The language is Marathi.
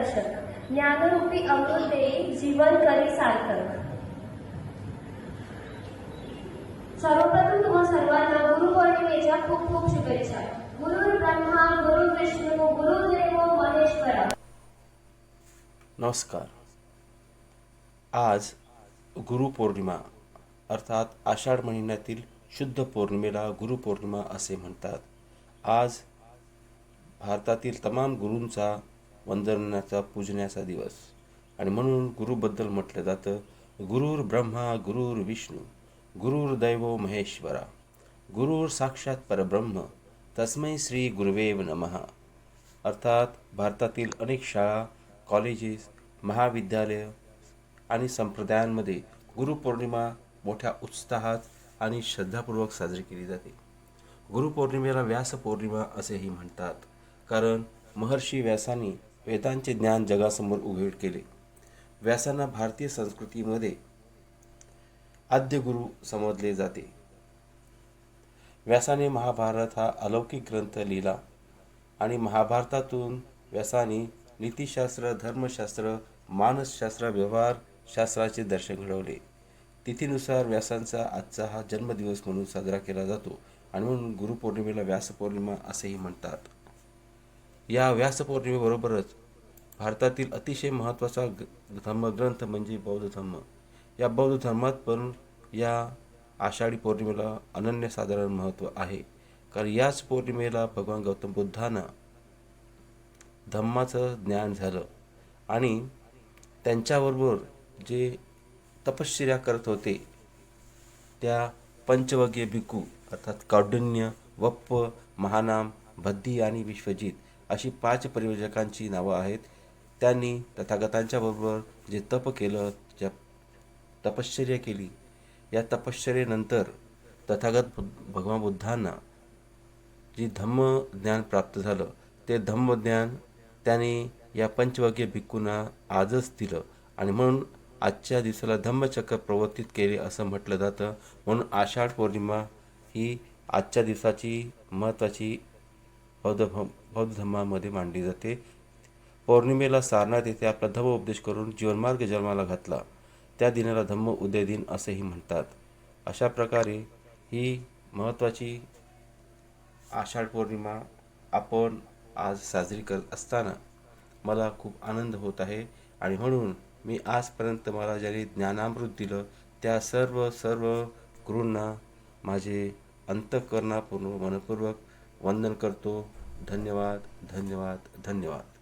मार्गदर्शक, ज्ञानरूपी अमृत देई जीवन करी सार्थक। सर्वप्रथम तुम्हा सर्वांना गुरुपौर्णिमेच्या खूप खूप शुभेच्छा। गुरु ब्रह्मा, गुरु विष्णू, गुरुदेव महेश्वरा। नमस्कार। आज गुरुपौर्णिमा अर्थात आषाढ महिन्यातील शुद्ध पौर्णिमेला गुरुपौर्णिमा असे म्हणतात। आज भारतातील तमाम गुरूंचा वंदनाचा पूजण्याचा दिवस आणि म्हणून गुरुबद्दल म्हटलं जातं, गुरुर् ब्रह्मा गुरुर् विष्णू गुरुर्दैव महेश्वरा गुरुर् साक्षात परब्रह्म तस्मै श्री गुरुवेव नमः। अर्थात भारतातील अनेक शाळा, कॉलेजेस, महाविद्यालय आणि संप्रदायांमध्ये गुरुपौर्णिमा मोठ्या उत्साहात आणि श्रद्धापूर्वक साजरी केली जाते। गुरुपौर्णिमेला व्यास पौर्णिमा असेही म्हणतात, कारण महर्षी व्यासांनी वेदांचे ज्ञान जगासमोर उघड केले। व्यासांना भारतीय संस्कृतीमध्ये आद्य गुरु समजले जाते। व्यासाने महाभारत हा अलौकिक ग्रंथ लिहिला आणि महाभारतातून व्यासाने नीतिशास्त्र, धर्मशास्त्र, मानसशास्त्र, व्यवहार शास्त्राचे दर्शन घडवले। तिथीनुसार व्यासांचा आजचा हा जन्मदिवस म्हणून साजरा केला जातो आणि म्हणून गुरुपौर्णिमेला व्यासपौर्णिमा असेही म्हणतात। या व्यासपौर्णिमेबरोबरच भारतातील अतिशय महत्त्वाचा धर्मग्रंथ म्हणजे बौद्ध धर्म। या बौद्ध धर्मात पण या आषाढी पौर्णिमेला अनन्यसाधारण महत्त्व आहे, कारण याच पौर्णिमेला भगवान गौतम बुद्धांना धम्माचं ज्ञान झालं आणि त्यांच्याबरोबर जे तपश्चर्या करत होते त्या पंचवग्य भिक्खू अर्थात कौंडिन्य, वप्प, महानाम, बद्धी आणि विश्वजित अशी 5 परिव्राजकांची नावं आहेत। त्यांनी तथागतांच्या बरोबर जे तप केलं, ज्या तपश्चर्या केली, या तपश्चर्येनंतर तथागत भगवान बुद्धांना जे धम्मज्ञान प्राप्त झालं, ते धम्मज्ञान त्याने या पंचवग्य भिक्खूंना आजच दिलं आणि म्हणून आजच्या दिवसाला धम्मचक्र प्रवर्तित केले असं म्हटलं जातं। म्हणून आषाढ पौर्णिमा ही आजच्या दिवसाची महत्त्वाची बौद्ध धर्मामध्ये मानली जाते। पौर्णिमेला सारनाथ येथे आपला धम्मोपदेश करून जीवनमार्ग जन्माला घातला, त्या दिनाला धम्म उदय दिन असेही म्हणतात। अशा प्रकारे ही महत्त्वाची आषाढ पौर्णिमा आपण आज साजरी करत असताना मला खूप आनंद होत आहे आणि म्हणून मी आजपर्यंत मला ज्यांनी ज्ञानामृत दिलं त्या सर्व गुरूंना माझे अंतःकरणापूर्ण मनपूर्वक वंदन करतो। धन्यवाद, धन्यवाद, धन्यवाद।